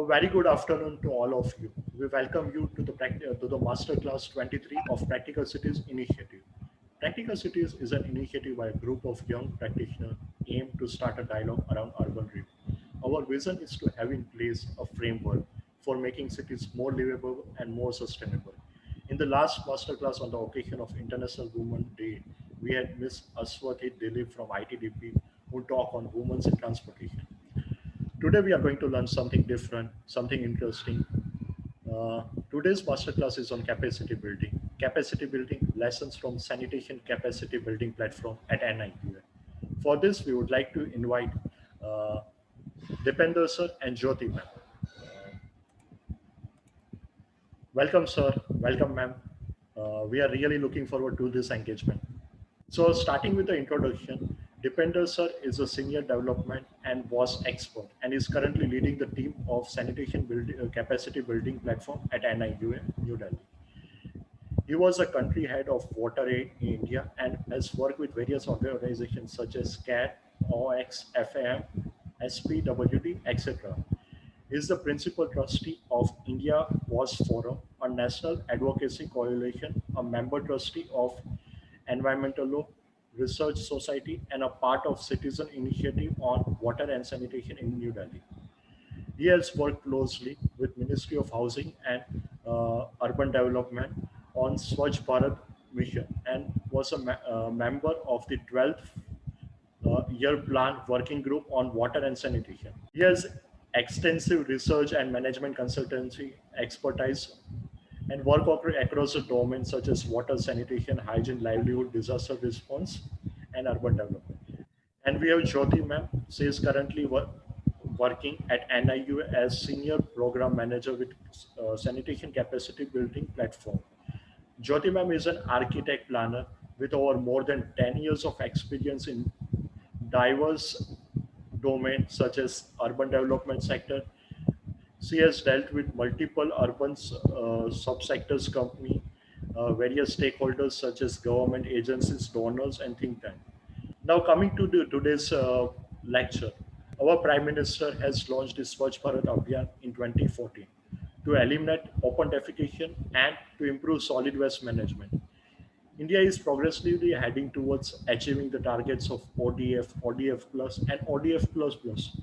very good afternoon to all of you. We welcome you to the Masterclass 23 of Practical Cities Initiative. Practical Cities is an initiative by a group of young practitioners aimed to start a dialogue around urban renewal. Our vision is to have in place a framework for making cities more livable and more sustainable. In the last masterclass on the occasion of International Women's Day, we had Ms. Aswati Dilip from ITDP who talked on women's in transportation. Today we are going to learn something different, something interesting. Today's masterclass is on capacity building. Capacity building lessons from sanitation capacity building platform at NIQA. For this, we would like to invite uh, Dipender sir and Jyoti ma'am. Welcome, sir. Welcome, ma'am. We are really looking forward to this engagement. So, starting with the introduction, Dipender sir is a senior development and WAS expert and is currently leading the team of sanitation capacity building platform at NIUA, New Delhi. He was a country head of water aid in India and has worked with various organizations such as CAT, OXFAM, SPWD, etc. He is the principal trustee of India WAS Forum, a national advocacy coalition, a member trustee of Environmental Law Research Society, and a part of Citizen Initiative on Water and Sanitation in New Delhi. He has worked closely with Ministry of Housing and Urban Development on Swachh Bharat mission and was a member of the 12th year plan working group on water and sanitation. He has extensive research and management consultancy expertise and work across the domains such as water, sanitation, hygiene, livelihood, disaster response, and urban development. And we have Jyoti ma'am. She is currently working at NIU as senior program manager with sanitation capacity building platform. Jyoti ma'am is an architect planner with over more than 10 years of experience in diverse domains such as urban development sector. She has dealt with multiple urban subsectors company, various stakeholders such as government agencies, donors, and think tank. Now coming to today's lecture, our Prime Minister has launched the Swachh Bharat Abhiyan in 2014 to eliminate open defecation and to improve solid waste management. India is progressively heading towards achieving the targets of ODF, ODF plus, and ODF plus plus,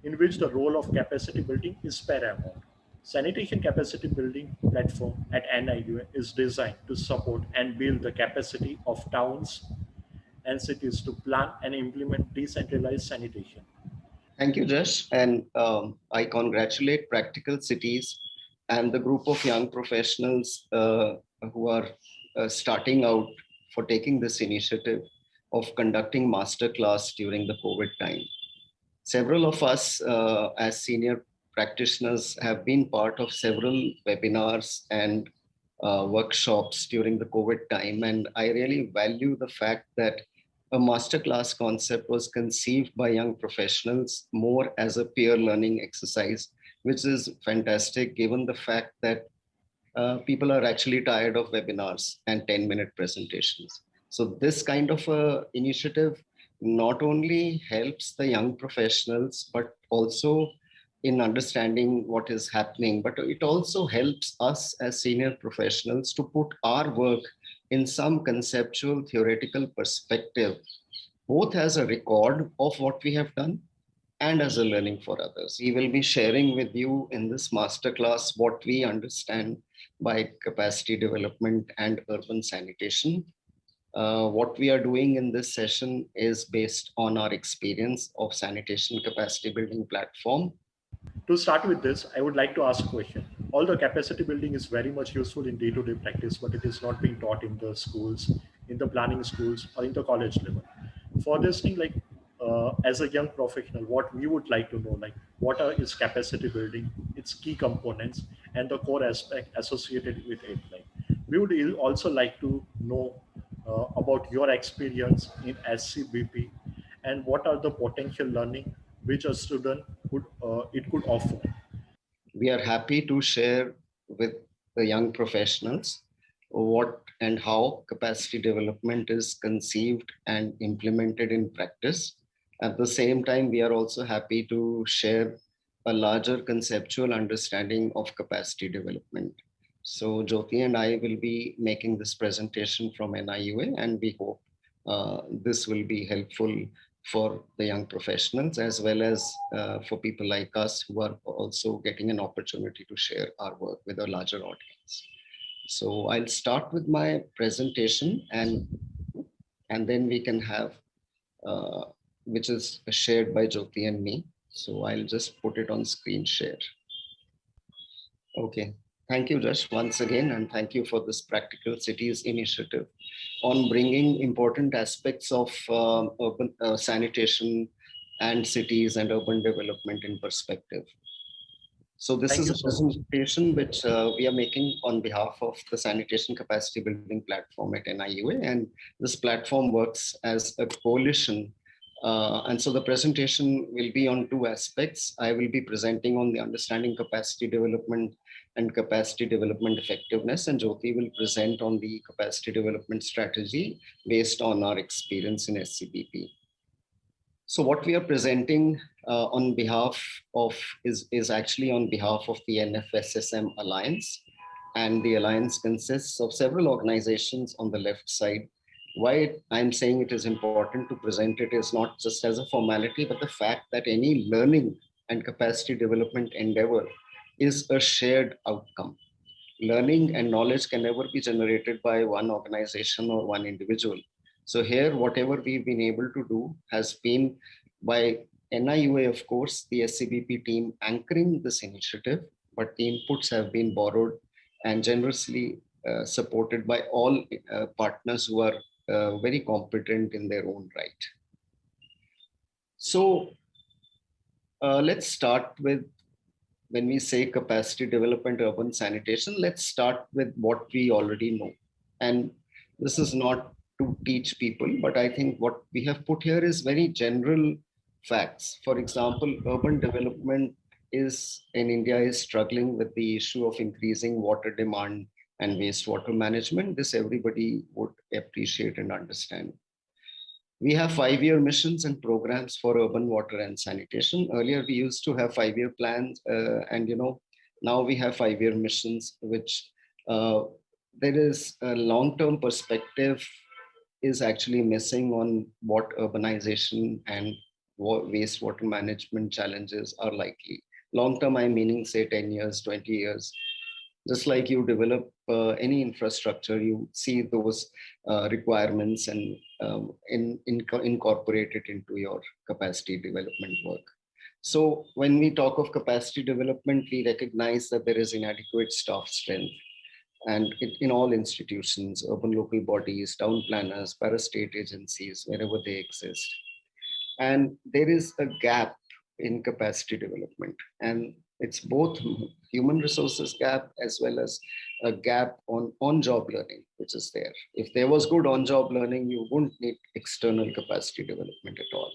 in which the role of capacity building is paramount. Sanitation capacity building platform at NIUA is designed to support and build the capacity of towns and cities to plan and implement decentralized sanitation. Thank you, Jash. And I congratulate Practical Cities and the group of young professionals who are starting out for taking this initiative of conducting masterclass during the COVID time. Several of us as senior practitioners have been part of several webinars and workshops during the COVID time. And I really value the fact that a masterclass concept was conceived by young professionals more as a peer learning exercise, which is fantastic given the fact that people are actually tired of webinars and 10-minute presentations. So this kind of initiative not only helps the young professionals, but also in understanding what is happening, but it also helps us as senior professionals to put our work in some conceptual theoretical perspective, both as a record of what we have done and as a learning for others. We will be sharing with you in this masterclass what we understand by capacity development and urban sanitation. What we are doing in this session is based on our experience of sanitation capacity building platform. To start with this, I would like to ask a question. Although capacity building is very much useful in day-to-day practice, but it is not being taught in the schools, in the planning schools, or in the college level. For this thing, like as a young professional, what we would like to know, like what are its capacity building, its key components, and the core aspect associated with it. Like we would also like to know about your experience in SCBP and what are the potential learning which a student could it could offer. We are happy to share with the young professionals what and how capacity development is conceived and implemented in practice. At the same time, we are also happy to share a larger conceptual understanding of capacity development. So Jyoti and I will be making this presentation from NIUA, and we hope this will be helpful for the young professionals as well as for people like us who are also getting an opportunity to share our work with a larger audience. So I'll start with my presentation, and then we can have, which is shared by Jyoti and me. So I'll just put it on screen share. Okay. Thank you, Josh, once again, and thank you for this Practical Cities initiative on bringing important aspects of urban sanitation and cities and urban development in perspective. So this Thank is you a so much. presentation which we are making on behalf of the Sanitation Capacity Building Platform at NIUA, and this platform works as a coalition. And so the presentation will be on two aspects. I will be presenting on the understanding capacity development and capacity development effectiveness, and Jyoti will present on the capacity development strategy based on our experience in SCBP. So what we are presenting on behalf of is actually on behalf of the NFSSM Alliance. And the Alliance consists of several organizations on the left side. Why I'm saying it is important to present it is not just as a formality, but the fact that any learning and capacity development endeavor is a shared outcome. Learning and knowledge can never be generated by one organization or one individual. So here, whatever we've been able to do has been by NIUA, of course, the SCBP team anchoring this initiative, but the inputs have been borrowed and generously supported by all partners who are very competent in their own right. So let's start with, when we say capacity development, urban sanitation, let's start with what we already know. And this is not to teach people, but I think what we have put here is very general facts. For example, urban development is in India is struggling with the issue of increasing water demand and wastewater management. This everybody would appreciate and understand. We have 5-year missions and programs for urban water and sanitation. Earlier, we used to have 5-year plans, and now we have 5-year missions, which there is a long-term perspective is actually missing on what urbanization and wastewater management challenges are likely. Long-term, I'm meaning say 10 years, 20 years. Just like you develop any infrastructure, you see those requirements and incorporate it into your capacity development work. So when we talk of capacity development, we recognize that there is inadequate staff strength, and in all institutions, urban local bodies, town planners, para-state agencies, wherever they exist. And there is a gap in capacity development, and it's both human resources gap as well as a gap on on-job learning, which is there. If there was good on-job learning, you wouldn't need external capacity development at all.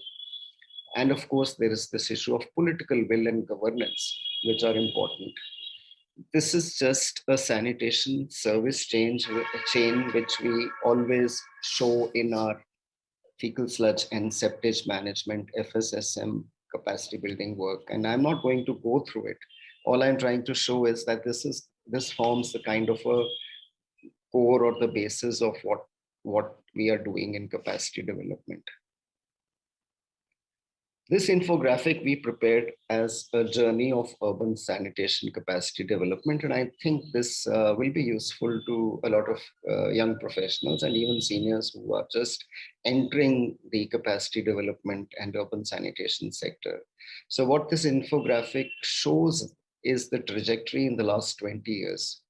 And of course, there is this issue of political will and governance, which are important. This is just a sanitation service chain which we always show in our fecal sludge and septage management, FSSM capacity building work. And I'm not going to go through it. All I'm trying to show is that this forms the kind of a core or the basis of what we are doing in capacity development. This infographic we prepared as a journey of urban sanitation capacity development, and I think this will be useful to a lot of young professionals and even seniors who are just entering the capacity development and urban sanitation sector. So what this infographic shows is the trajectory in the last 20 years.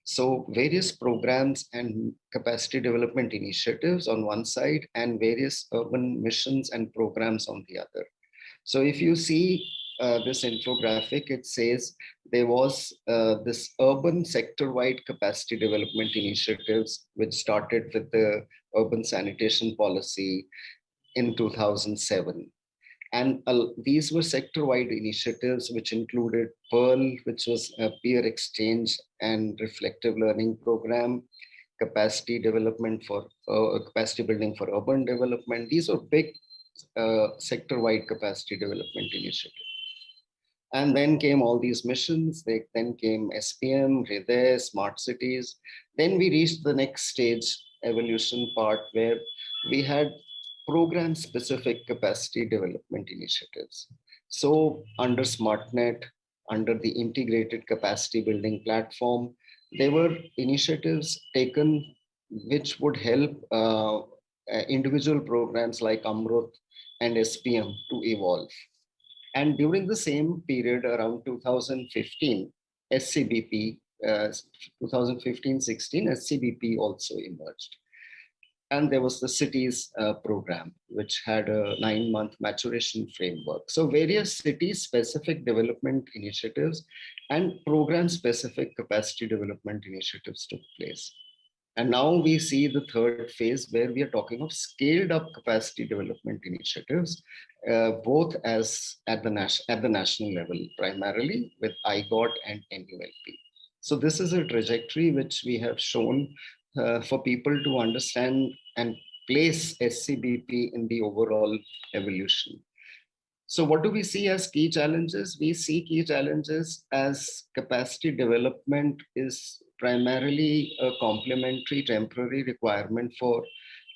So various programs and capacity development initiatives on one side and various urban missions and programs on the other. So if you see this infographic, it says there was this urban sector-wide capacity development initiatives, which started with the urban sanitation policy in 2007. And these were sector-wide initiatives, which included PEARL, which was a peer exchange and reflective learning program, capacity development for capacity building for urban development. These are big sector-wide capacity development initiatives. And then came all these missions. Then came SPM, Hriday, smart cities. Then we reached the next stage evolution part where we had program specific capacity development initiatives. So under SmartNet, under the integrated capacity building platform, there were initiatives taken which would help individual programs like Amrut and SPM to evolve. And during the same period, around 2015, SCBP, 2015-16, SCBP also emerged. And there was the cities program, which had a 9-month maturation framework. So various city-specific development initiatives and program-specific capacity development initiatives took place. And now we see the third phase where we are talking of scaled up capacity development initiatives, both as at the national level, primarily with IGOT and MULP. So this is a trajectory which we have shown for people to understand and place SCBP in the overall evolution. So what do we see as key challenges? We see key challenges as capacity development is primarily a complementary temporary requirement for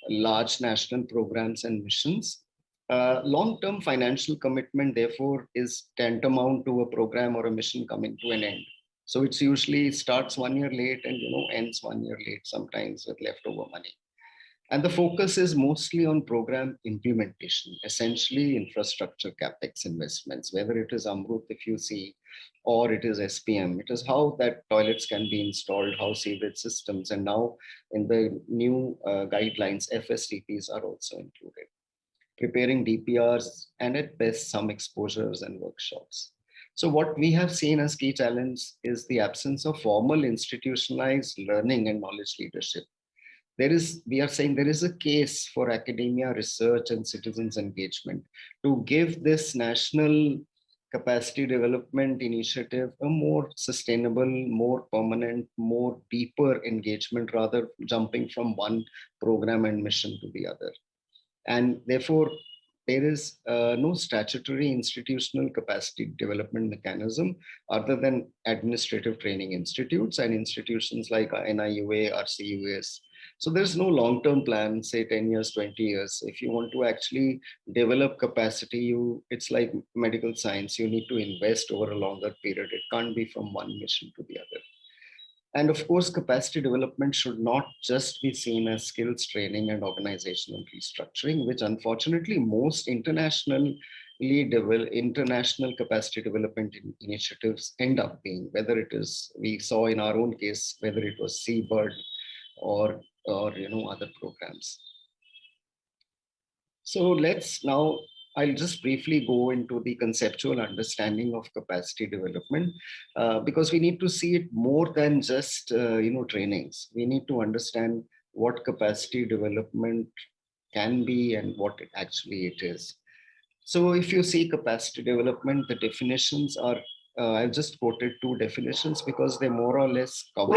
large national programs and missions. Long-term financial commitment, therefore, is tantamount to a program or a mission coming to an end. So it's usually starts 1 year late and ends 1 year late, sometimes with leftover money. And the focus is mostly on program implementation, essentially infrastructure capex investments, whether it is Amrut, if you see, or it is SPM. It is how that toilets can be installed, how sewage systems, and now in the new guidelines, FSDPs are also included. Preparing DPRs and at best some exposures and workshops. So what we have seen as key challenge is the absence of formal institutionalized learning and knowledge leadership. We are saying there is a case for academia, research, and citizens engagement to give this national capacity development initiative a more sustainable, more permanent, more deeper engagement, rather jumping from one program and mission to the other. And therefore, there is no statutory institutional capacity development mechanism other than administrative training institutes and institutions like NIUA, RCUS. So there's no long-term plan, say 10 years, 20 years. If you want to actually develop capacity, it's like medical science. You need to invest over a longer period. It can't be from one mission to the other. And of course, capacity development should not just be seen as skills training and organizational restructuring, which unfortunately most international capacity development initiatives end up being, whether it is, we saw in our own case, whether it was Seabird or other programs. So let's now, I'll just briefly go into the conceptual understanding of capacity development because we need to see it more than just trainings. We need to understand what capacity development can be and what it is. So if you see capacity development, the definitions are, I've just quoted 2 definitions because they more or less cover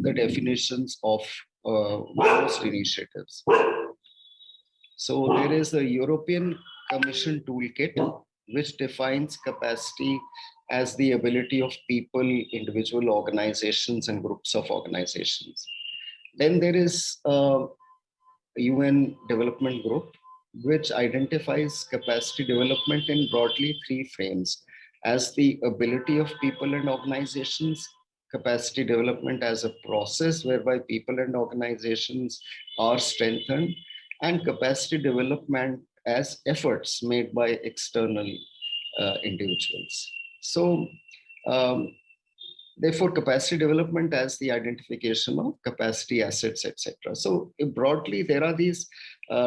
the definitions of most initiatives. So there is a European Commission toolkit, which defines capacity as the ability of people, individual organizations, and groups of organizations. Then there is a UN Development Group, which identifies capacity development in broadly 3 frames: as the ability of people and organizations, capacity development as a process whereby people and organizations are strengthened, and capacity development as efforts made by external individuals. So therefore, capacity development as the identification of capacity assets, etc. So broadly, there are these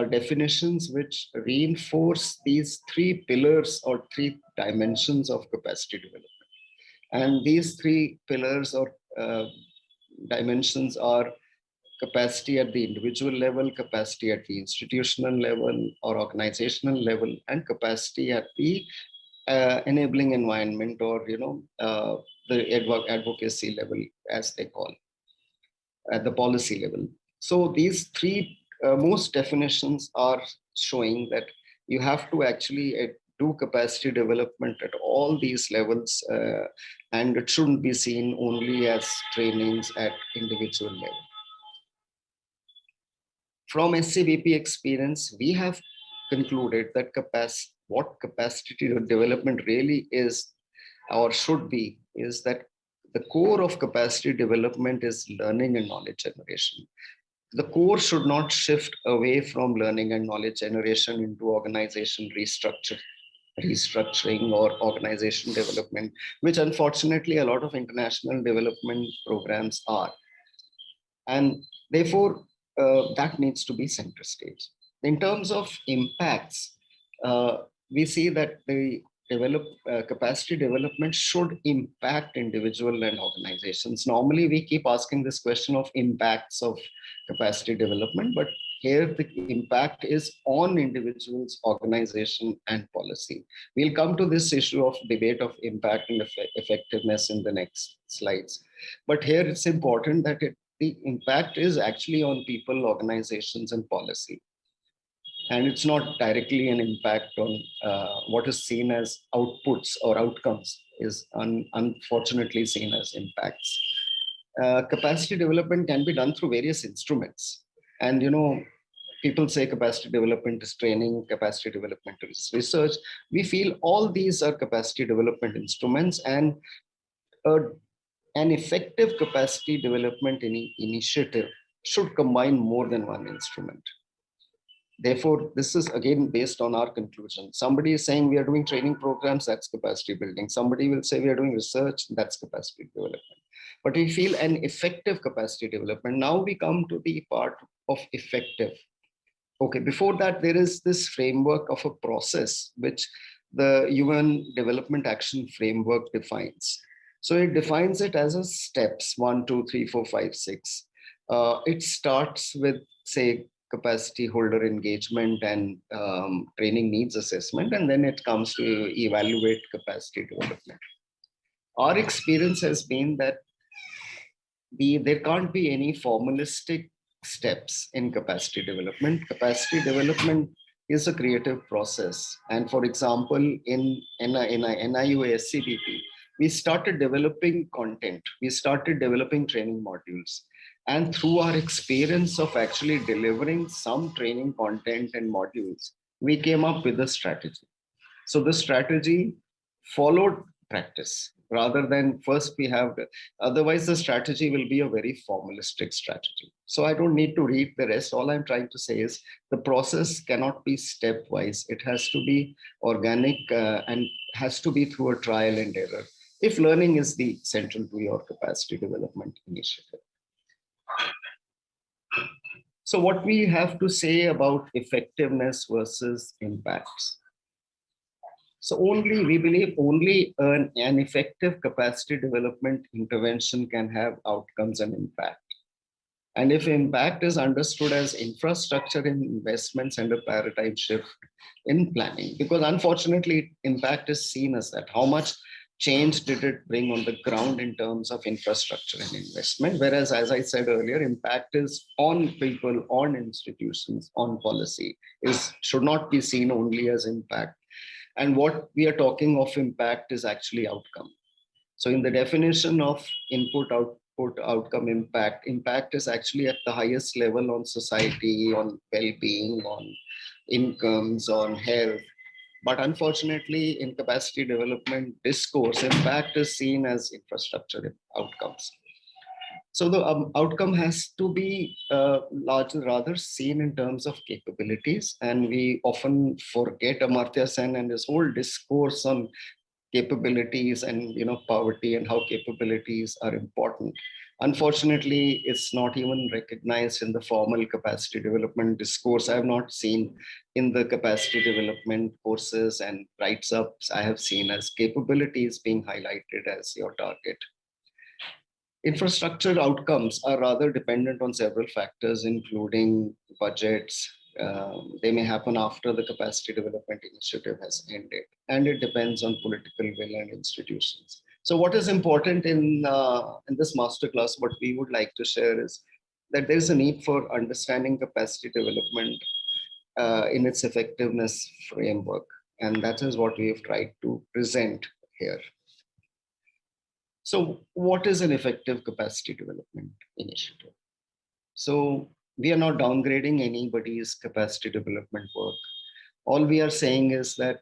definitions which reinforce these 3 pillars or 3 dimensions of capacity development. And these 3 pillars or dimensions are capacity at the individual level, capacity at the institutional level or organizational level, and capacity at the enabling environment or the advocacy level, as they call, at the policy level. So these 3 most definitions are showing that you have to actually do capacity development at all these levels, and it shouldn't be seen only as trainings at individual level. From SCBP experience, we have concluded that what capacity development really is or should be is that the core of capacity development is learning and knowledge generation. The core should not shift away from learning and knowledge generation into organization restructuring or organization development, which unfortunately a lot of international development programs are. And therefore, that needs to be center stage. In terms of impacts, we see that the capacity development should impact individual and organizations. Normally, we keep asking this question of impacts of capacity development, but here the impact is on individuals, organization, and policy. We'll come to this issue of debate of impact and effectiveness in the next slides. But here it's important that the impact is actually on people, organizations, and policy. And it's not directly an impact on what is seen as outputs or outcomes is unfortunately seen as impacts. Capacity development can be done through various instruments. And, people say capacity development is training, capacity development is research. We feel all these are capacity development instruments, and an effective capacity development initiative should combine more than one instrument. Therefore, this is again based on our conclusion. Somebody is saying we are doing training programs, that's capacity building. Somebody will say we are doing research, that's capacity development. But we feel an effective capacity development. Now we come to the part of effective. Okay, before that, there is this framework of a process which the UN Development Action Framework defines. So it defines it as a steps 1, 2, 3, 4, 5, 6. It starts with, say, capacity holder engagement and training needs assessment, and then it comes to evaluate capacity development. Our experience has been that there can't be any formalistic steps in capacity development. Capacity development is a creative process. And for example, in NIUA SCBP, we started developing content. We started developing training modules. And through our experience of actually delivering some training content and modules, we came up with a strategy. So the strategy followed practice rather than first we have, otherwise the strategy will be a very formalistic strategy. So I don't need to read the rest. All I'm trying to say is the process cannot be stepwise. It has to be organic and has to be through a trial and error, if learning is the central to your capacity development initiative. So what we have to say about effectiveness versus impacts. So we believe only an effective capacity development intervention can have outcomes and impact. And if impact is understood as infrastructure in investments and a paradigm shift in planning, because unfortunately impact is seen as that, how much change did it bring on the ground in terms of infrastructure and investment? Whereas, as I said earlier, impact is on people, on institutions, on policy, should not be seen only as impact. And what we are talking of impact is actually outcome. So in the definition of input, output, outcome, impact is actually at the highest level on society, on well-being, on incomes, on health. But unfortunately, in capacity development discourse, impact is seen as infrastructure outcomes. So the outcome has to be rather seen in terms of capabilities. And we often forget Amartya Sen and his whole discourse on capabilities and poverty and how capabilities are important. Unfortunately, it's not even recognized in the formal capacity development discourse. I have not seen in the capacity development courses and writes-ups, I have seen as capabilities being highlighted as your target. Infrastructure outcomes are rather dependent on several factors, including budgets. They may happen after the capacity development initiative has ended, and it depends on political will and institutions. So what is important in this masterclass, what we would like to share is that there is a need for understanding capacity development in its effectiveness framework. And that is what we have tried to present here. So what is an effective capacity development initiative? So we are not downgrading anybody's capacity development work. All we are saying is that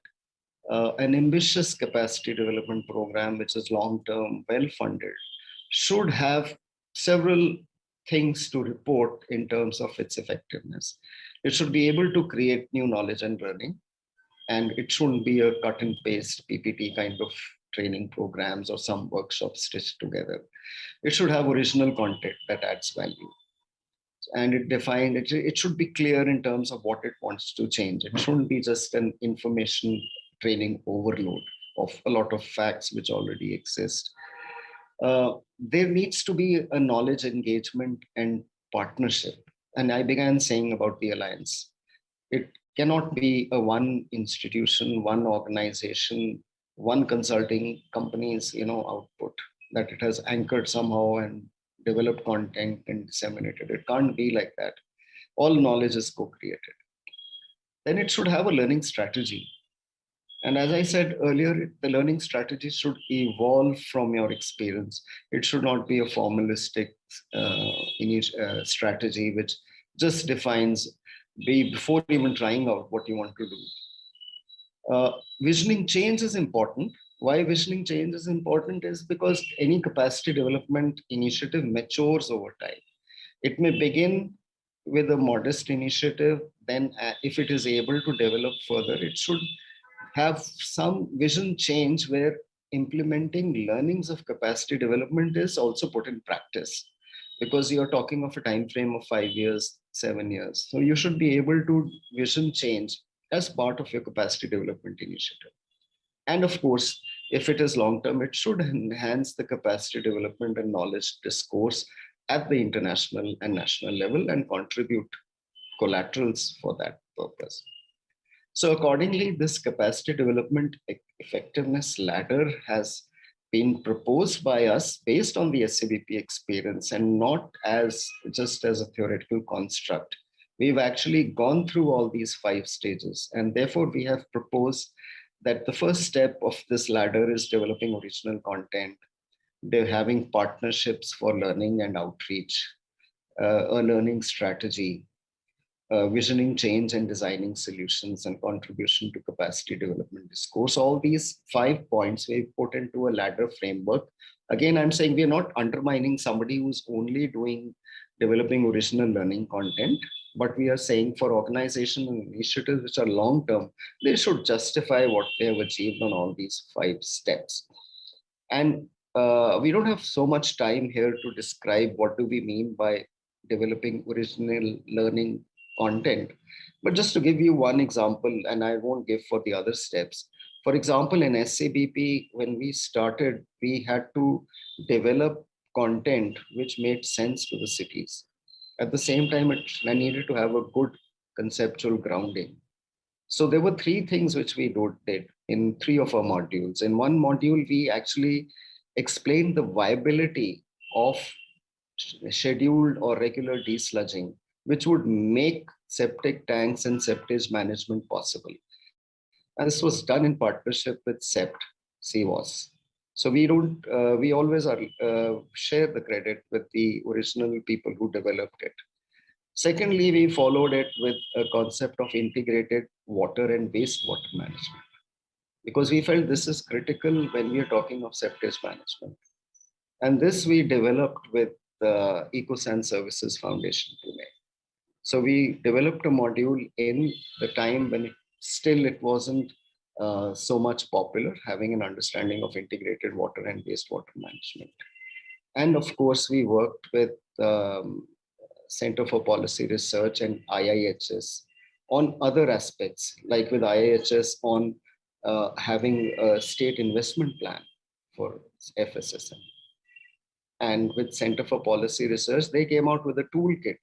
an ambitious capacity development program, which is long-term, well-funded, should have several things to report in terms of its effectiveness. It should be able to create new knowledge and learning, and it shouldn't be a cut and paste PPT kind of training programs or some workshops stitched together. It should have original content that adds value, and it should be clear in terms of what it wants to change. It shouldn't be just an information training overload of a lot of facts which already exist. There needs to be a knowledge engagement and partnership. And I began saying about the alliance. It cannot be a one institution, one organization, one consulting company's output, that it has anchored somehow and developed content and disseminated. It can't be like that. All knowledge is co-created. Then it should have a learning strategy. And as I said earlier, the learning strategy should evolve from your experience. It should not be a formalistic strategy which just defines before even trying out what you want to do. Visioning change is important. Why visioning change is important is because any capacity development initiative matures over time. It may begin with a modest initiative, then if it is able to develop further, it should have some vision change where implementing learnings of capacity development is also put in practice, because you're talking of a time frame of 5 years, 7 years. So you should be able to vision change as part of your capacity development initiative. And of course, if it is long term, it should enhance the capacity development and knowledge discourse at the international and national level and contribute collaterals for that purpose. So accordingly, this capacity development effectiveness ladder has been proposed by us based on the SCBP experience and not as just as a theoretical construct. We've actually gone through all these 5 stages, and therefore we have proposed that the first step of this ladder is developing original content. They're having partnerships for learning and outreach, a learning strategy, visioning change and designing solutions, and contribution to capacity development discourse. All these 5 points we put into a ladder framework. Again, I'm saying we're not undermining somebody who's only doing developing original learning content, but we are saying for organizations and initiatives which are long term, they should justify what they have achieved on all these 5 steps. And we don't have so much time here to describe what do we mean by developing original learning content. But just to give you one example, and I won't give for the other steps. For example, in SCBP, when we started, we had to develop content which made sense to the cities. At the same time, I needed to have a good conceptual grounding. So there were 3 things which we did in 3 of our modules. In one module, we actually explained the viability of scheduled or regular desludging, which would make septic tanks and septage management possible. And this was done in partnership with CEPT, CWAS. So we always share the credit with the original people who developed it. Secondly, we followed it with a concept of integrated water and wastewater management, because we felt this is critical when we are talking of septage management. And this we developed with the EcoSan Services Foundation, Pune. So we developed a module in the time when it wasn't so much popular, having an understanding of integrated water and wastewater management. And of course, we worked with Center for Policy Research and IIHS on other aspects, like with IIHS on having a state investment plan for FSSM. And with Center for Policy Research, they came out with a toolkit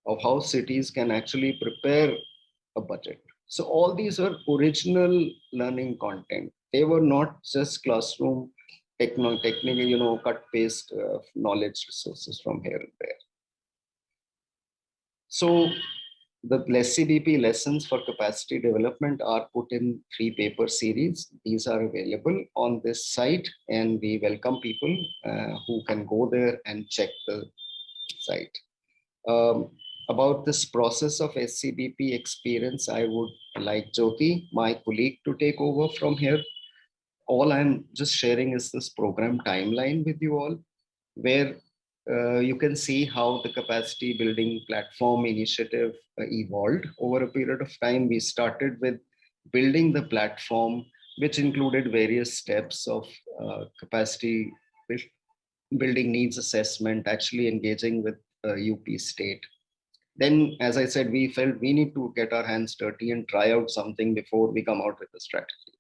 of how cities can actually prepare a budget. So all these are original learning content. They were not just classroom technical, cut-paste knowledge resources from here and there. So The SCBP lessons for capacity development are put in 3-paper series. These are available on this site, and we welcome people who can go there and check the site. About this process of SCBP experience, I would like Jyoti, my colleague, to take over from here. All I'm just sharing is this program timeline with you all, where you can see how the capacity building platform initiative evolved over a period of time. We started with building the platform, which included various steps of capacity building needs assessment, actually engaging with UP state. Then, as I said, we felt we need to get our hands dirty and try out something before we come out with a strategy.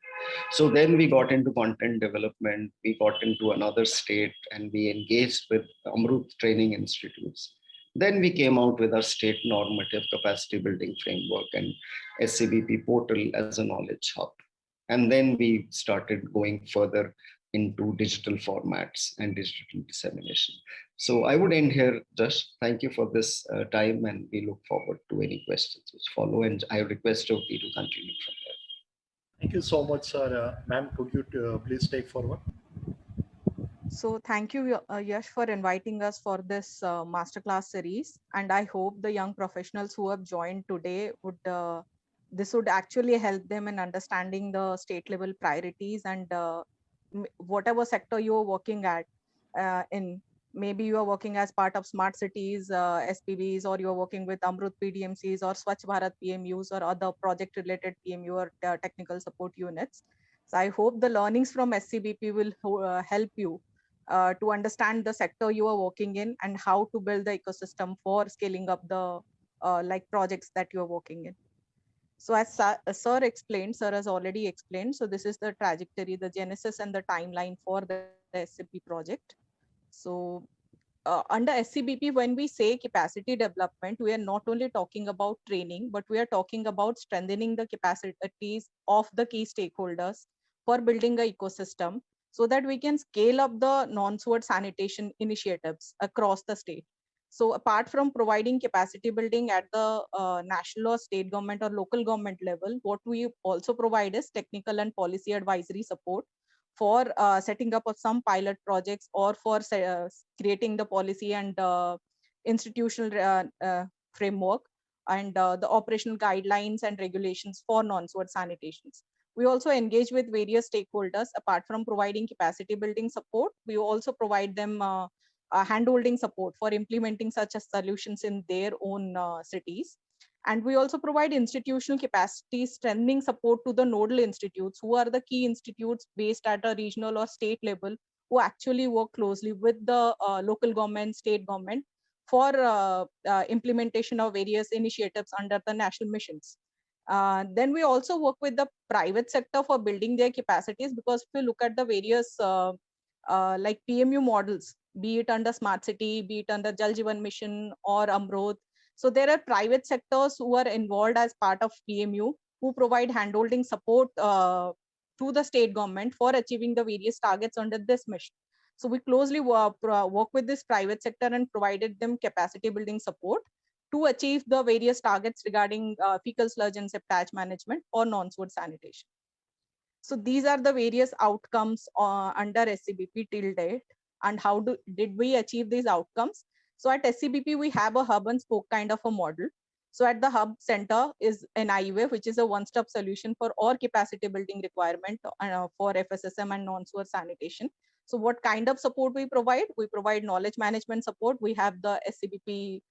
So then we got into content development, we got into another state, and we engaged with Amrut training institutes. Then we came out with our state normative capacity building framework and SCBP portal as a knowledge hub. And then we started going further into digital formats and digital dissemination. So I would end here. Just thank you for this time, and we look forward to any questions which follow. And I request Jyoti to continue from there. Thank you so much, sir. Ma'am, could you please take forward? So thank you, Yash, for inviting us for this masterclass series. And I hope the young professionals who have joined today would this would actually help them in understanding the state level priorities and whatever sector you are working at in. Maybe you are working as part of smart cities, SPVs, or you are working with Amrut PDMCs or Swachh Bharat PMUs or other project related PMU or technical support units. So I hope the learnings from SCBP will help you to understand the sector you are working in and how to build the ecosystem for scaling up the like projects that you are working in. So as sir explained, sir has already explained. So this is the trajectory, the genesis and the timeline for the SCP project. So under SCBP, when we say capacity development, we are not only talking about training, but we are talking about strengthening the capacities of the key stakeholders for building an ecosystem so that we can scale up the non-sewer sanitation initiatives across the state. So apart from providing capacity building at the national or state government or local government level, what we also provide is technical and policy advisory support for setting up of some pilot projects or for creating the policy and institutional framework and the operational guidelines and regulations for non-sewer sanitations. We also engage with various stakeholders. Apart from providing capacity building support, we also provide them hand-holding support for implementing such as solutions in their own cities. And we also provide institutional capacity strengthening support to the nodal institutes, who are the key institutes based at a regional or state level, who actually work closely with the local government, state government for implementation of various initiatives under the national missions. Then we also work with the private sector for building their capacities, because if you look at the various like PMU models, be it under Smart City, be it under Jal Jeevan Mission or Amrut, so there are private sectors who are involved as part of PMU, who provide handholding support to the state government for achieving the various targets under this mission. So we closely work with this private sector and provided them capacity building support to achieve the various targets regarding fecal sludge and septage management or non-sewer sanitation. So these are the various outcomes under SCBP till date. And how did we achieve these outcomes? So at SCBP, we have a hub and spoke kind of a model. So at the hub center is an IUA, which is a one-stop solution for all capacity building requirement for FSSM and non-sewer sanitation. So what kind of support we provide? We provide knowledge management support. We have the SCBP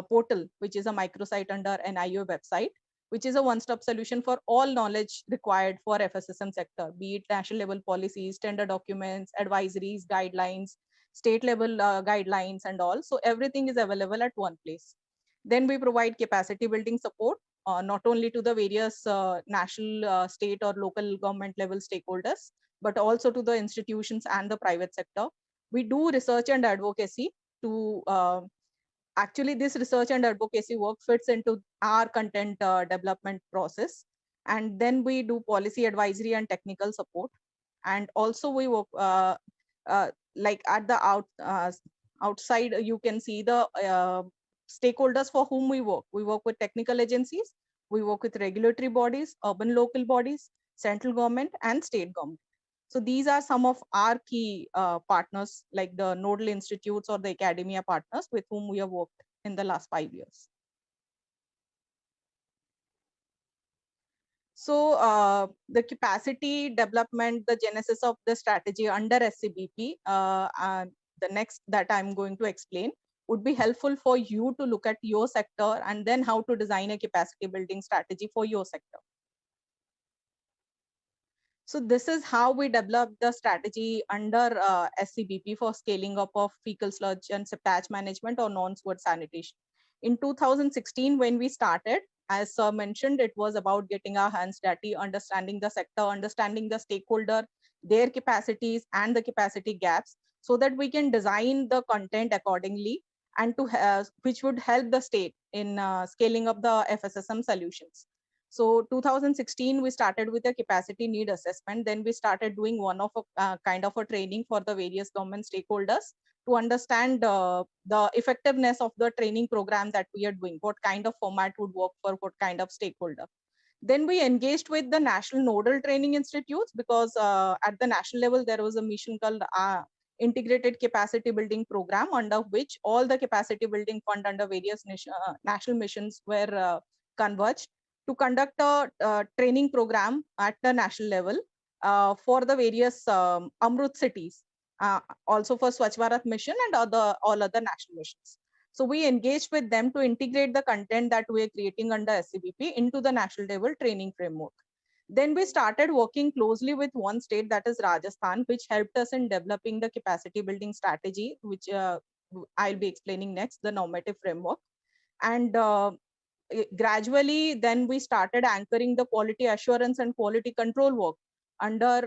portal, which is a microsite under an IUA website, which is a one-stop solution for all knowledge required for FSSM sector, be it national level policies, tender documents, advisories, guidelines, state level guidelines and all. So everything is available at one place. Then we provide capacity building support, not only to the various national, state or local government level stakeholders, but also to the institutions and the private sector. We do research and advocacy to actually this research and advocacy work fits into our content development process. And then we do policy advisory and technical support. And also we work like at the outside, you can see the stakeholders for whom we work. We work with technical agencies, we work with regulatory bodies, urban local bodies, central government, and state government. So these are some of our key partners, like the nodal institutes or the academia partners with whom we have worked in the last 5 years. So the capacity development, the genesis of the strategy under SCBP, the next that I'm going to explain would be helpful for you to look at your sector and then how to design a capacity building strategy for your sector. So this is how we developed the strategy under SCBP for scaling up of fecal sludge and septage management or non-sewer sanitation. In 2016, when we started, as Sir mentioned, it was about getting our hands dirty, understanding the sector, understanding the stakeholder, their capacities and the capacity gaps, so that we can design the content accordingly and to which would help the state in scaling up the FSSM solutions. So 2016, we started with a capacity need assessment. Then we started doing one of a kind of a training for the various government stakeholders to understand the effectiveness of the training program that we are doing, what kind of format would work for what kind of stakeholder. Then we engaged with the national nodal training institutes because at the national level, there was a mission called integrated capacity building program, under which all the capacity building fund under various national missions were converged to conduct a training program at the national level for the various Amrut cities, also for Swachh Bharat mission and all other national missions. So we engaged with them to integrate the content that we are creating under SCBP into the national level training framework. Then we started working closely with one state, that is Rajasthan, which helped us in developing the capacity building strategy, which I'll be explaining next, the normative framework. And gradually, then we started anchoring the quality assurance and quality control work under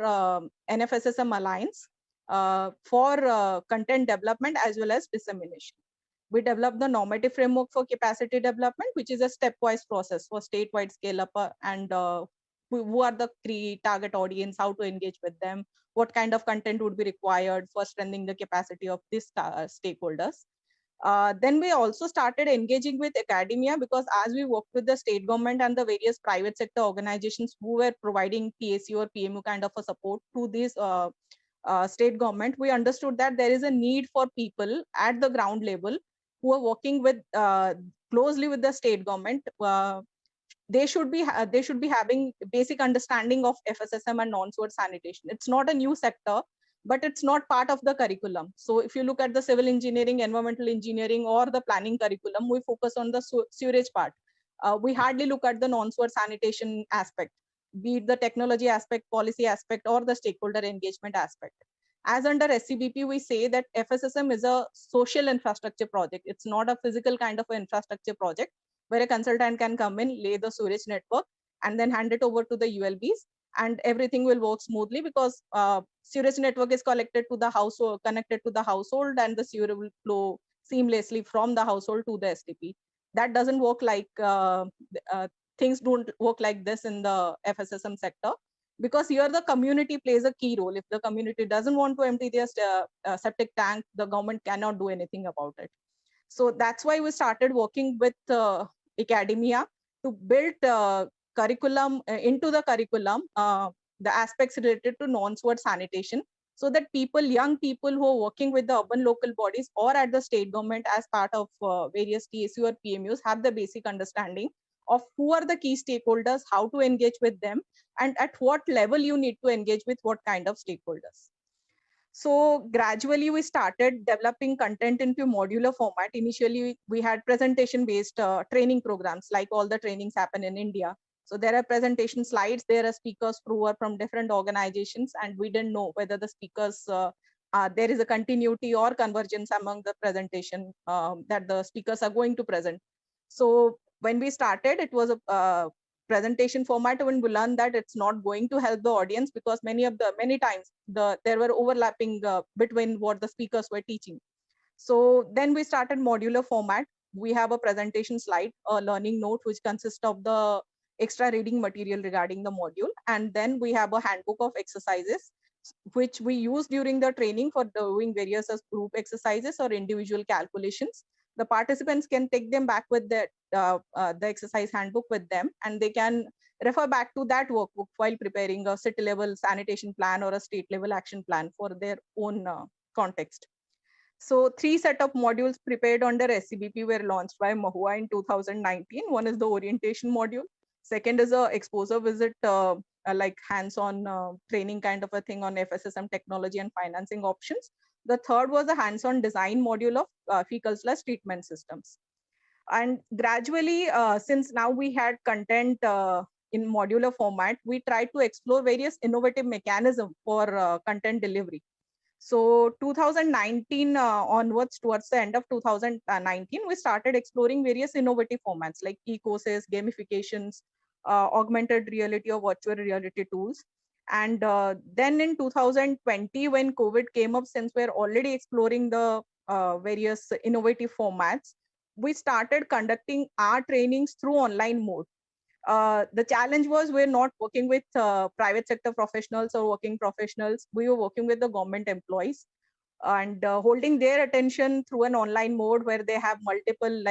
NFSSM Alliance for content development as well as dissemination. We developed the normative framework for capacity development, which is a stepwise process for statewide scale up and who are the key target audience, how to engage with them, what kind of content would be required for strengthening the capacity of these stakeholders. Then we also started engaging with academia, because as we worked with the state government and the various private sector organizations who were providing PSU or PMU kind of a support to this state government, we understood that there is a need for people at the ground level who are working with closely with the state government. They should be having basic understanding of FSSM and non-sewer sanitation. It's not a new sector, but it's not part of the curriculum. So if you look at the civil engineering, environmental engineering, or the planning curriculum, we focus on the sewerage part. We hardly look at the non-sewer sanitation aspect, be it the technology aspect, policy aspect, or the stakeholder engagement aspect. As under SCBP, we say that FSSM is a social infrastructure project. It's not a physical kind of an infrastructure project where a consultant can come in, lay the sewage network, and then hand it over to the ULBs, and everything will work smoothly, because sewage network is connected to the household, and the sewer will flow seamlessly from the household to the STP. That doesn't work like things don't work like this in the FSSM sector, because here the community plays a key role. If the community doesn't want to empty their septic tank, the government cannot do anything about it. So that's why we started working with academia to build curriculum into the curriculum, the aspects related to non-sewer sanitation, so that young people who are working with the urban local bodies or at the state government as part of various TSU or PMUs have the basic understanding of who are the key stakeholders, how to engage with them, and at what level you need to engage with what kind of stakeholders. So gradually we started developing content into modular format. Initially, we had presentation-based training programs, like all the trainings happen in India. So there are presentation slides, there are speakers who are from different organizations, and we didn't know whether the speakers, there is a continuity or convergence among the presentation that the speakers are going to present. So when we started, it was a presentation format, when we learned that it's not going to help the audience, because many times there were overlapping between what the speakers were teaching. So then we started modular format. We have a presentation slide, a learning note, which consists of the extra reading material regarding the module, and then we have a handbook of exercises which we use during the training for doing various group exercises or individual calculations. the participants can take them back with the exercise handbook with them, and they can refer back to that workbook while preparing a city level sanitation plan or a state level action plan for their own context. So 3 set of modules prepared under SCBP were launched by Mahua in 2019. One is the orientation module. Second is a exposure visit, like hands-on training kind of a thing on FSSM technology and financing options. The third was a hands-on design module of fecal sludge treatment systems. And gradually, since now we had content in modular format, we tried to explore various innovative mechanisms for content delivery. So 2019 onwards, towards the end of 2019, we started exploring various innovative formats like e-courses, gamifications, augmented reality or virtual reality tools. And then in 2020, when COVID came up, since we're already exploring the various innovative formats, we started conducting our trainings through online mode. The challenge was we're not working with private sector professionals or working professionals. We were working with the government employees and holding their attention through an online mode where they have multiple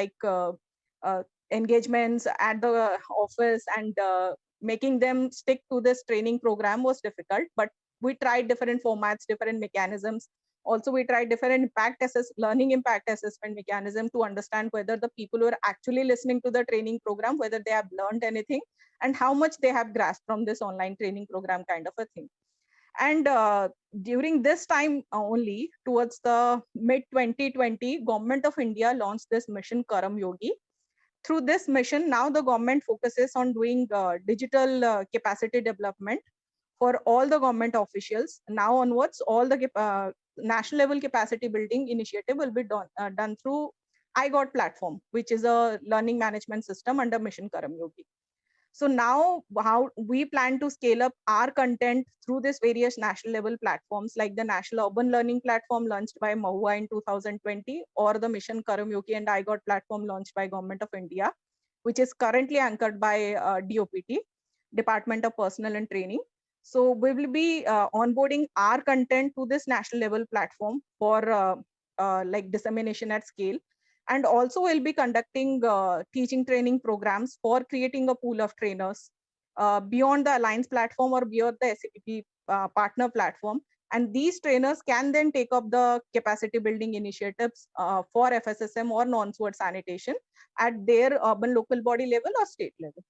engagements at the office, and making them stick to this training program was difficult. But we tried different formats, different mechanisms. Also, we tried different learning impact assessment mechanism to understand whether the people who are actually listening to the training program, whether they have learned anything and how much they have grasped from this online training program kind of a thing. And during this time only, towards the mid 2020, Government of India launched this mission Karam Yogi. Through this mission, now the government focuses on doing digital capacity development for all the government officials. Now onwards, all the national level capacity building initiative will be done through iGOT platform, which is a learning management system under Mission Karam Yogi. So now how we plan to scale up our content through this various national level platforms like the National Urban Learning Platform launched by Mahua in 2020, or the Mission Karam Yogi and iGOT platform launched by Government of India, which is currently anchored by DOPT, Department of Personnel and Training. So we will be onboarding our content to this national level platform for like dissemination at scale. And also we'll be conducting teaching training programs for creating a pool of trainers beyond the Alliance platform or beyond the SCBP partner platform. And these trainers can then take up the capacity building initiatives for FSSM or non-SWOT sanitation at their urban local body level or state level.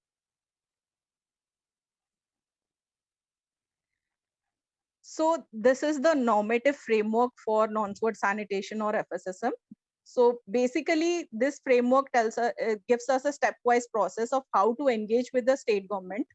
So this is the normative framework for non-SWOT sanitation or FSSM. So basically, this framework gives us a stepwise process of how to engage with the state government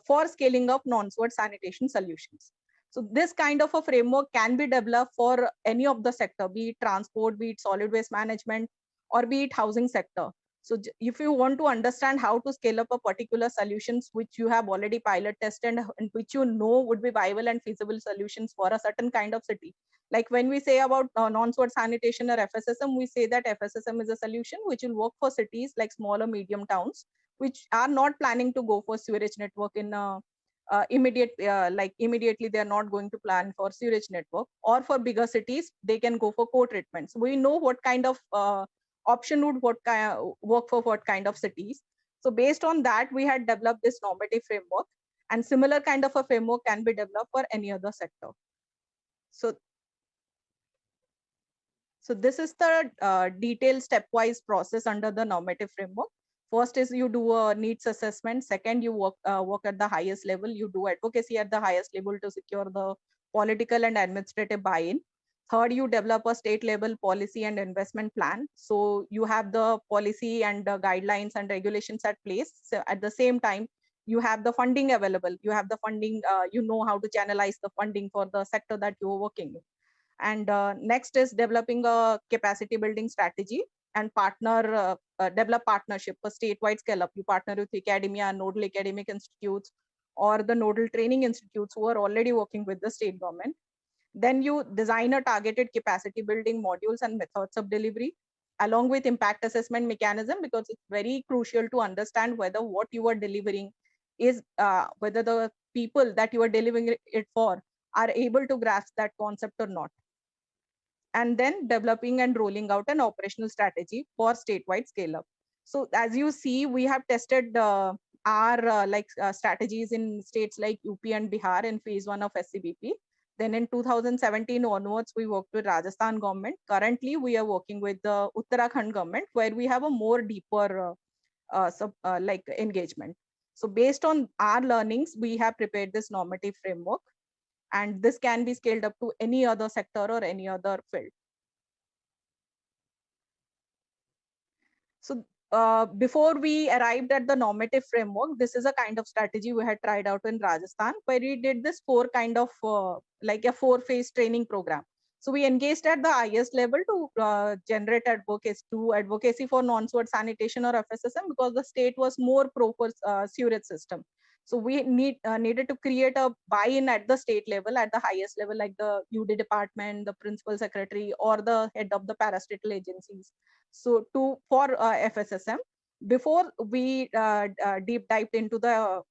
for scaling up non-SWOT sanitation solutions. So this kind of a framework can be developed for any of the sector, be it transport, be it solid waste management, or be it housing sector. So if you want to understand how to scale up a particular solutions which you have already pilot tested and which you know would be viable and feasible solutions for a certain kind of city. Like when we say about non-SWOT sanitation or FSSM, we say that FSSM is a solution which will work for cities like small or medium towns, which are not planning to go for sewage network in immediately they are not going to plan for sewage network. Or for bigger cities, they can go for co-treatment. So we know what kind of option would work for what kind of cities. So based on that, we had developed this normative framework, and similar kind of a framework can be developed for any other sector. So this is the detailed stepwise process under the normative framework. First is you do a needs assessment. Second, you work at the highest level. You do advocacy at the highest level to secure the political and administrative buy-in. Third, you develop a state level policy and investment plan. So you have the policy and the guidelines and regulations at place. So at the same time, you have the funding available. You have the funding, you know how to channelize the funding for the sector that you're working in. And next is developing a capacity building strategy and develop partnership for statewide scale up. You partner with academia, nodal academic institutes, or the nodal training institutes who are already working with the state government. Then you design a targeted capacity building modules and methods of delivery along with impact assessment mechanism, because it's very crucial to understand whether what you are delivering is whether the people that you are delivering it for are able to grasp that concept or not. and then developing and rolling out an operational strategy for statewide scale up. So as you see, we have tested our strategies in states like UP and Bihar in phase 1 of SCBP. Then in 2017 onwards, we worked with Rajasthan government. Currently, we are working with the Uttarakhand government, where we have a more deeper engagement. So based on our learnings, we have prepared this normative framework, and this can be scaled up to any other sector or any other field. So before we arrived at the normative framework, this is a kind of strategy we had tried out in Rajasthan, where we did this four kind of like a 4-phase training program. So we engaged at the highest level to generate advocacy for non-sewage sanitation or FSSM, because the state was more pro for sewage system. So we needed to create a buy-in at the state level, at the highest level, like the UD department, the principal secretary, or the head of the parastatal agencies. So for FSSM, before we deep dived into the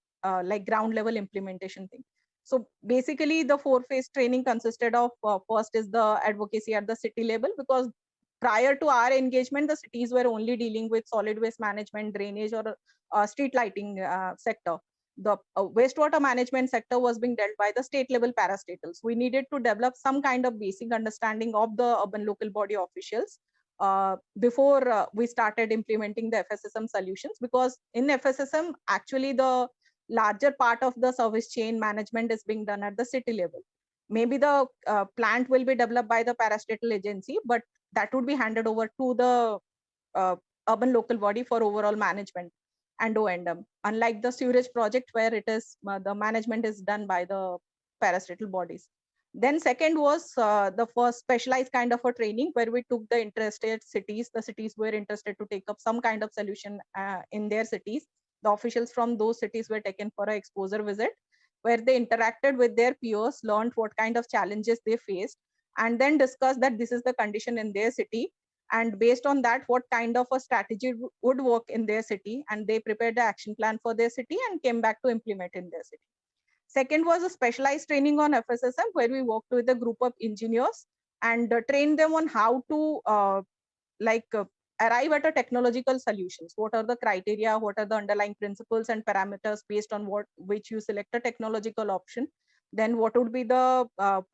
ground level implementation thing. So basically, the 4-phase training consisted of first is the advocacy at the city level, because prior to our engagement, the cities were only dealing with solid waste management, drainage, or street lighting sector. The wastewater management sector was being dealt by the state level parastatals. We needed to develop some kind of basic understanding of the urban local body officials before we started implementing the FSSM solutions, because in FSSM, actually the larger part of the service chain management is being done at the city level. Maybe the plant will be developed by the parastatal agency, but that would be handed over to the urban local body for overall management and O&M. Unlike the sewerage project, where it is the management is done by the parastatal bodies. Then second was the first specialized kind of a training, where we took the interested cities. The cities were interested to take up some kind of solution in their cities. The officials from those cities were taken for an exposure visit, where they interacted with their peers, learned what kind of challenges they faced, and then discussed that this is the condition in their city. And based on that, what kind of a strategy would work in their city, and they prepared the action plan for their city and came back to implement in their city. Second was a specialized training on FSSM, where we worked with a group of engineers and trained them on how to arrive at a technological solutions. What are the criteria? What are the underlying principles and parameters based on which you select a technological option? Then what would be the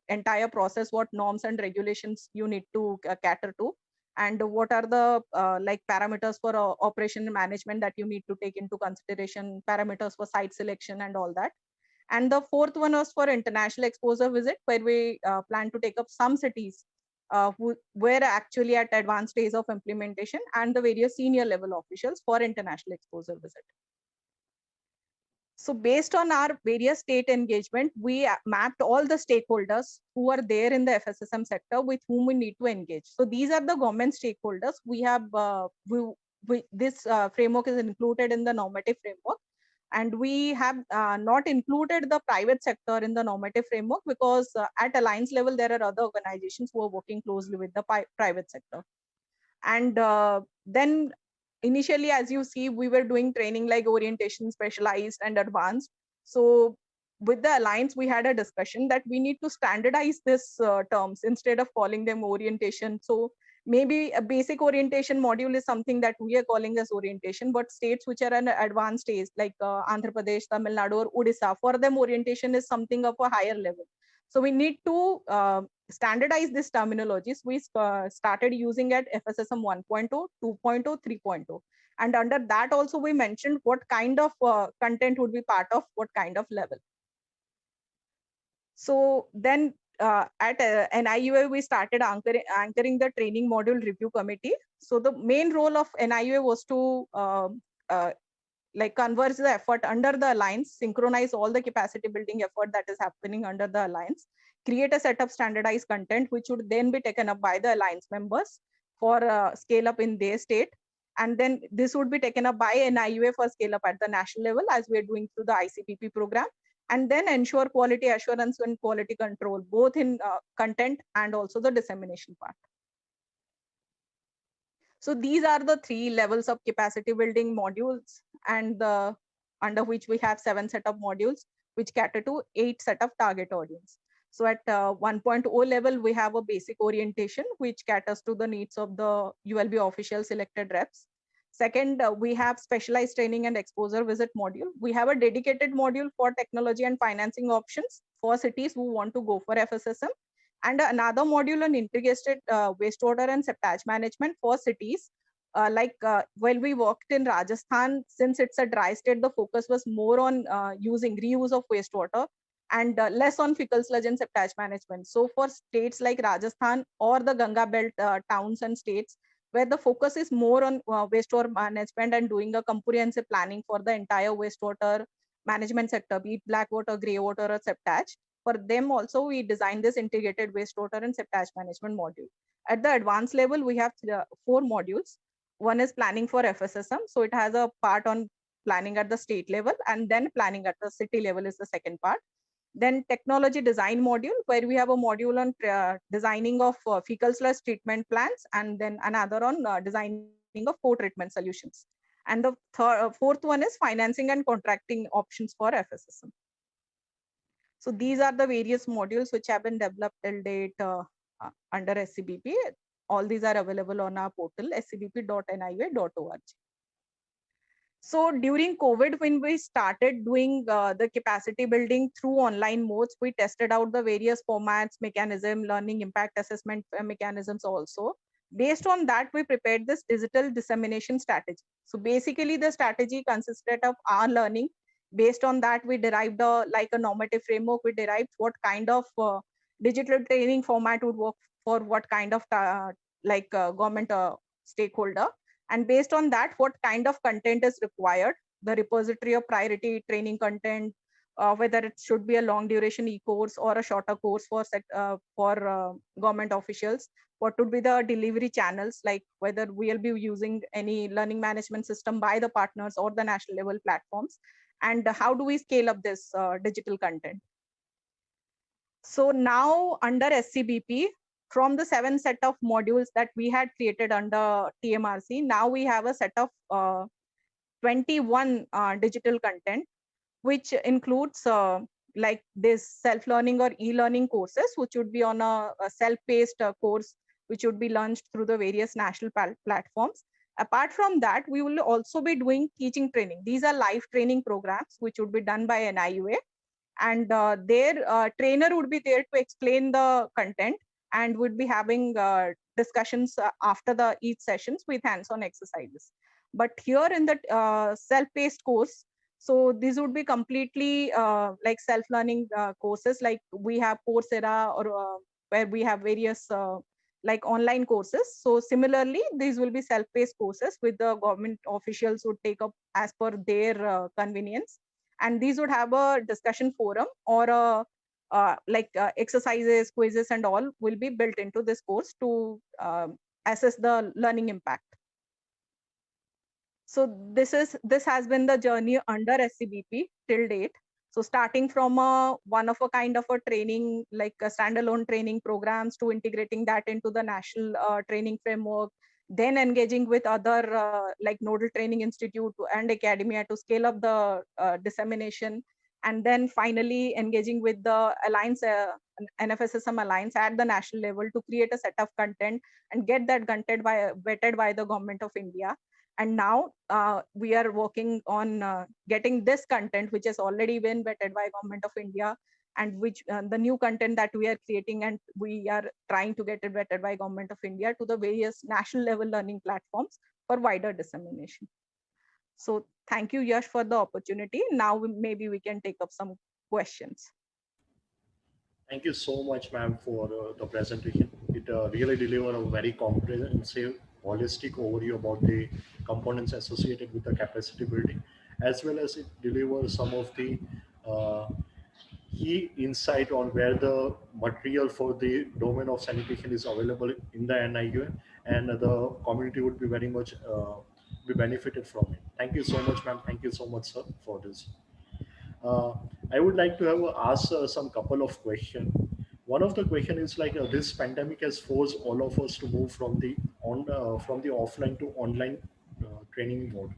entire process? What norms and regulations you need to cater to? And what are the parameters for operation and management that you need to take into consideration? Parameters for site selection and all that. And the fourth one was for international exposure visit, where we plan to take up some cities who were actually at advanced stage of implementation, and the various senior level officials for international exposure visit. So based on our various state engagement, we mapped all the stakeholders who are there in the FSSM sector with whom we need to engage. So these are the government stakeholders. We have this framework is included in the normative framework. And we have not included the private sector in the normative framework, because at alliance level, there are other organizations who are working closely with the private sector. And then initially, as you see, we were doing training like orientation, specialized, and advanced. So with the alliance, we had a discussion that we need to standardize this terms instead of calling them orientation. So maybe a basic orientation module is something that we are calling as orientation, but states which are an advanced stage like Andhra Pradesh, Tamil Nadu, or Odisha, for them orientation is something of a higher level. So we need to standardize this terminologies. We started using at FSSM 1.0, 2.0, 3.0. And under that also we mentioned what kind of content would be part of what kind of level. So then at NIUA, we started anchoring the training module review committee. So the main role of NIUA was to converge the effort under the alliance, synchronize all the capacity building effort that is happening under the alliance, create a set of standardized content, which would then be taken up by the alliance members for scale up in their state. And then this would be taken up by NIUA for scale up at the national level, as we are doing through the ICPP program. And then ensure quality assurance and quality control, both in content and also the dissemination part. So these are the 3 levels of capacity building modules, and under which we have 7 set of modules, which cater to 8 set of target audience. So at 1.0 level, we have a basic orientation, which caters to the needs of the ULB official selected reps. Second, we have specialized training and exposure visit module. We have a dedicated module for technology and financing options for cities who want to go for FSSM, and another module on integrated wastewater and septage management for cities. When we worked in Rajasthan, since it's a dry state, the focus was more on using reuse of wastewater and less on fecal sludge and septage management. So for states like Rajasthan or the Ganga belt towns and states, where the focus is more on wastewater management and doing a comprehensive planning for the entire wastewater management sector, be it black water, gray water, or septage. For them also, we designed this integrated wastewater and septage management module. At the advanced level, we have 4 modules. One is planning for FSSM. So it has a part on planning at the state level, and then planning at the city level is the second part. Then technology design module, where we have a module on designing of fecal sludge treatment plans, and then another on designing of co-treatment solutions. And the fourth one is financing and contracting options for FSSM. So these are the various modules which have been developed till date under SCBP. All these are available on our portal, scbp.niua.org. So during COVID, when we started doing the capacity building through online modes, we tested out the various formats, mechanism, learning impact assessment mechanisms also. Based on that, we prepared this digital dissemination strategy. So basically the strategy consisted of our learning. Based on that, we derived a normative framework. We derived what kind of digital training format would work for what kind of government stakeholder. And based on that, what kind of content is required, the repository of priority training content, whether it should be a long duration e-course or a shorter course for government officials, what would be the delivery channels, like whether we'll be using any learning management system by the partners or the national level platforms, and how do we scale up this digital content. So now under SCBP, from the 7 set of modules that we had created under TMRC, now we have a set of 21 digital content, which includes like this self-learning or e-learning courses, which would be on a self-paced course, which would be launched through the various national platforms. Apart from that, we will also be doing teaching training. These are live training programs, which would be done by NIUA. And their trainer would be there to explain the content, and would be having discussions after the each sessions with hands-on exercises. But here in the self-paced course, so these would be completely like self-learning courses, like we have Coursera, or where we have various like online courses. So similarly, these will be self-paced courses with the government officials would take up as per their convenience. And these would have a discussion forum or a exercises, quizzes, and all will be built into this course to assess the learning impact. So this has been the journey under SCBP till date. So starting from a one of a kind of a training, like a standalone training programs, to integrating that into the national training framework, then engaging with other like nodal training institute and academia to scale up the dissemination, and then finally engaging with the alliance, NFSSM alliance at the national level to create a set of content and get that content vetted by the government of India. And now we are working on getting this content, which has already been vetted by government of India, and which the new content that we are creating, and we are trying to get it vetted by government of India to the various national level learning platforms for wider dissemination. So thank you, Yash, for the opportunity. Now maybe we can take up some questions. Thank you so much, ma'am, for the presentation. It really delivered a very comprehensive, holistic overview about the components associated with the capacity building, as well as it delivers some of the uh, key insight on where the material for the domain of sanitation is available in the NIUA, and the community would be very much be benefited from it. Thank you so much, ma'am. Thank you so much, sir, for this. Uh, I would like to have ask some couple of questions. One of the question is like this pandemic has forced all of us to move from the offline to online training mode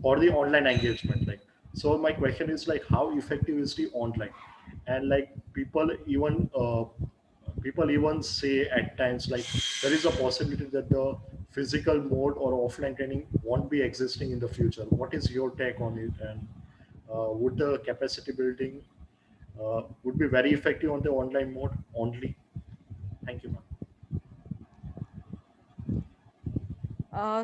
or the online engagement. Like, so my question is like, how effective is the online, and like people even say at times like there is a possibility that the physical mode or offline training won't be existing in the future. What is your take on it? And would the capacity building would be very effective on the online mode only? Thank you, ma'am.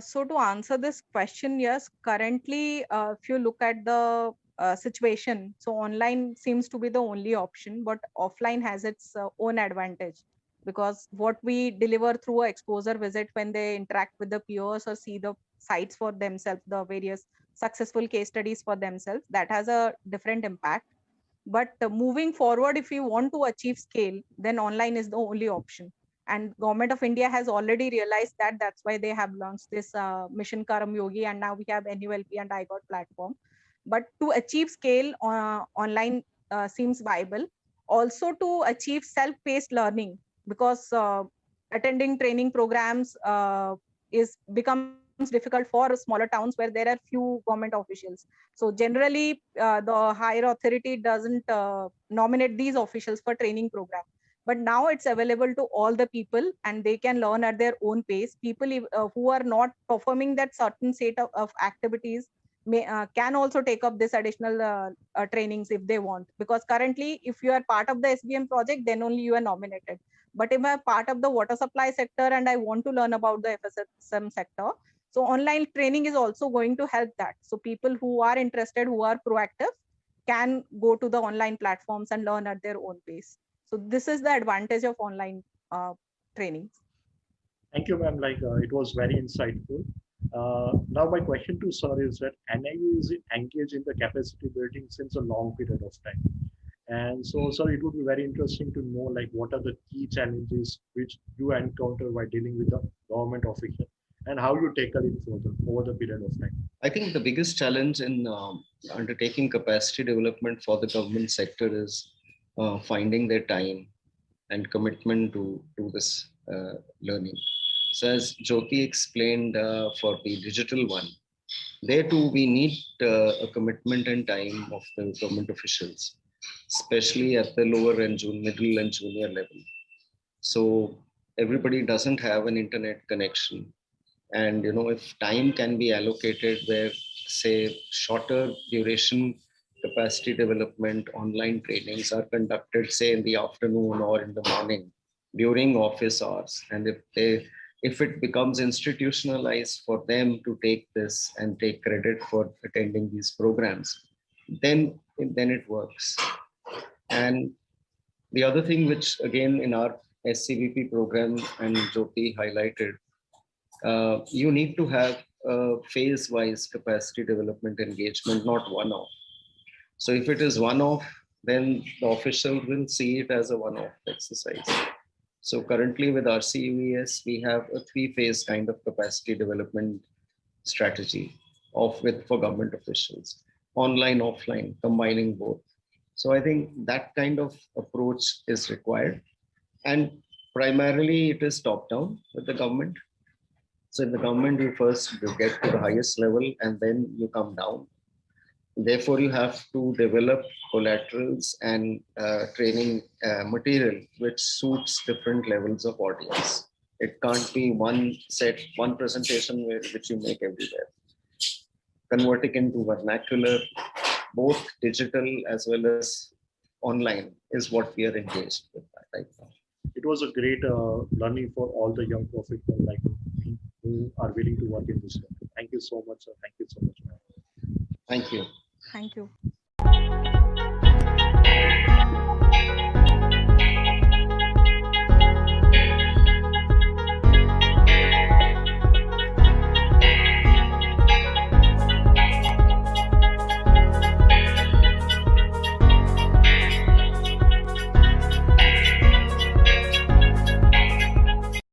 So to answer this question, yes, currently, if you look at the situation, so online seems to be the only option, but offline has its own advantage, because what we deliver through a exposure visit when they interact with the peers or see the sites for themselves, the various successful case studies for themselves, that has a different impact. But moving forward, if you want to achieve scale, then online is the only option. And Government of India has already realized that. That's why they have launched this Mission Karam Yogi, and now we have NULP and iGot platform. But to achieve scale, online seems viable. Also to achieve self-paced learning, because attending training programs is becomes difficult for smaller towns where there are few government officials. So generally, the higher authority doesn't nominate these officials for training program. But now it's available to all the people, and they can learn at their own pace. People who are not performing that certain set of activities can also take up this additional trainings if they want. Because currently, if you are part of the SBM project, then only you are nominated. But if I'm part of the water supply sector and I want to learn about the FSM sector, so online training is also going to help that. So people who are interested, who are proactive, can go to the online platforms and learn at their own pace. So this is the advantage of online trainings. Thank you, ma'am. Like it was very insightful. Now, my question to sir is that NIU is engaged in the capacity building since a long period of time. And so, sir, it would be very interesting to know like what are the key challenges which you encounter while dealing with the government official, and how you tackle it further over the period of time. I think the biggest challenge in undertaking capacity development for the government sector is finding their time and commitment to do this learning. So as Jyoti explained for the digital one, there too we need a commitment and time of the government officials, especially at the lower and middle and junior level. So everybody doesn't have an internet connection, and if time can be allocated where, say, shorter duration capacity development online trainings are conducted, say in the afternoon or in the morning during office hours, and if it becomes institutionalized for them to take this and take credit for attending these programs, then it works. And the other thing, which again in our SCVP program and Jyoti highlighted, you need to have a phase-wise capacity development engagement, not one-off. So if it is one-off, then the official will see it as a one-off exercise. So currently with RCUES, we have a three-phase kind of capacity development strategy for government officials, online, offline, combining both. So I think that kind of approach is required. And primarily it is top-down with the government. So in the government, you get to the highest level and then you come down. Therefore, you have to develop collaterals and training material which suits different levels of audience. It can't be one presentation which you make everywhere. Converting into vernacular, both digital as well as online, is what we are engaged with right now. It was a great learning for all the young professionals like me who are willing to work in this sector. Thank you so much, sir. Thank you so much, ma'am. Thank you. Thank you.